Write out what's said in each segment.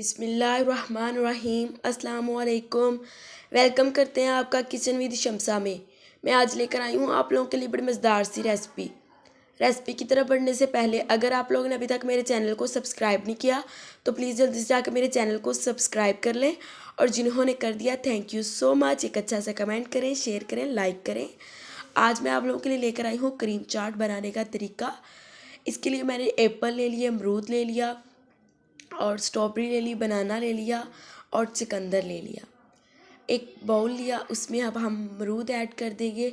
बिस्मिल्लाहिर्रहमानिर्रहीम अस्सलाम वालेकुम। वेलकम करते हैं आपका किचन विद शम्सा में। मैं आज लेकर आई हूँ आप लोगों के लिए बड़ी मज़ेदार सी रेसिपी की तरफ बढ़ने से पहले अगर आप लोगों ने अभी तक मेरे चैनल को सब्सक्राइब नहीं किया तो प्लीज़ जल्दी से जाकर मेरे चैनल को सब्सक्राइब कर लें, और जिन्होंने कर दिया थैंक यू सो मच। एक अच्छा सा कमेंट करें, शेयर करें, लाइक करें। आज मैं आप लोगों के लिए लेकर आई हूँ क्रीम चाट बनाने का तरीका। इसके लिए मैंने एप्पल ले लिया, अमरूद ले लिया, और स्ट्रॉबेरी ले ली, बनाना ले लिया और चुकंदर ले लिया। एक बाउल लिया, उसमें अब हम अमरूद ऐड कर देंगे।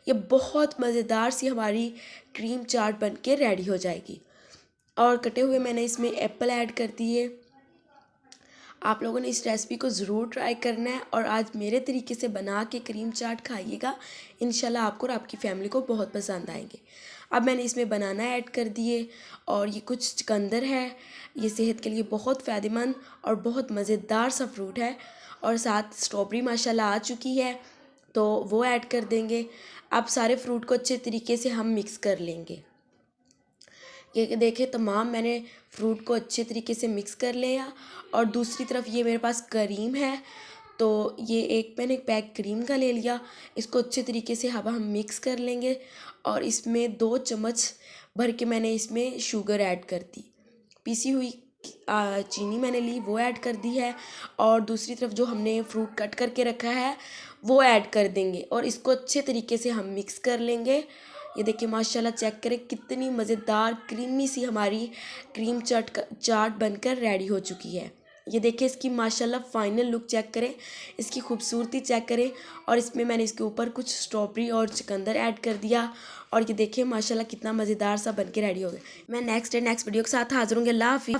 ये बहुत मज़ेदार सी हमारी क्रीम चाट बन के रेडी हो जाएगी। और कटे हुए मैंने इसमें एप्पल ऐड कर दिए। आप लोगों ने इस रेसिपी को ज़रूर ट्राई करना है और आज मेरे तरीके से बना के क्रीम चाट खाइएगा। इंशाल्लाह आपको और आपकी फैमिली को बहुत पसंद आएंगे। अब मैंने इसमें बनाना ऐड कर दिए और ये कुछ चुकंदर है। ये सेहत के लिए बहुत फ़ायदेमंद और बहुत मज़ेदार सा फ्रूट है। और साथ स्ट्रॉबेरी माशाल्लाह आ चुकी है तो वो ऐड कर देंगे। अब सारे फ्रूट को अच्छे तरीके से हम मिक्स कर लेंगे। ये देखें, तमाम मैंने फ्रूट को अच्छे तरीके से मिक्स कर लिया। और दूसरी तरफ ये मेरे पास क्रीम है, तो ये मैंने एक पैक क्रीम का ले लिया। इसको अच्छे तरीके से अब हम मिक्स कर लेंगे और इसमें 2 चम्मच भर के मैंने इसमें शुगर ऐड कर दी। पीसी हुई चीनी मैंने ली, वो ऐड कर दी है। और दूसरी तरफ जो हमने फ्रूट कट करके रखा है वो ऐड कर देंगे और इसको अच्छे तरीके से हम मिक्स कर लेंगे। ये देखिए माशाल्लाह, चेक करें कितनी मज़ेदार क्रीमी सी हमारी क्रीम चाट बनकर रेडी हो चुकी है। ये देखिए इसकी माशाल्लाह फ़ाइनल लुक चेक करें, इसकी खूबसूरती चेक करें। और इसमें मैंने इसके ऊपर कुछ स्ट्रॉबेरी और चुकंदर ऐड कर दिया। और ये देखिए माशाल्लाह कितना मज़ेदार सा बन के रेडी हो गया। मैं नेक्स्ट वीडियो के साथ हाज़िर होंगे। अल्लाह हाफ़िज़।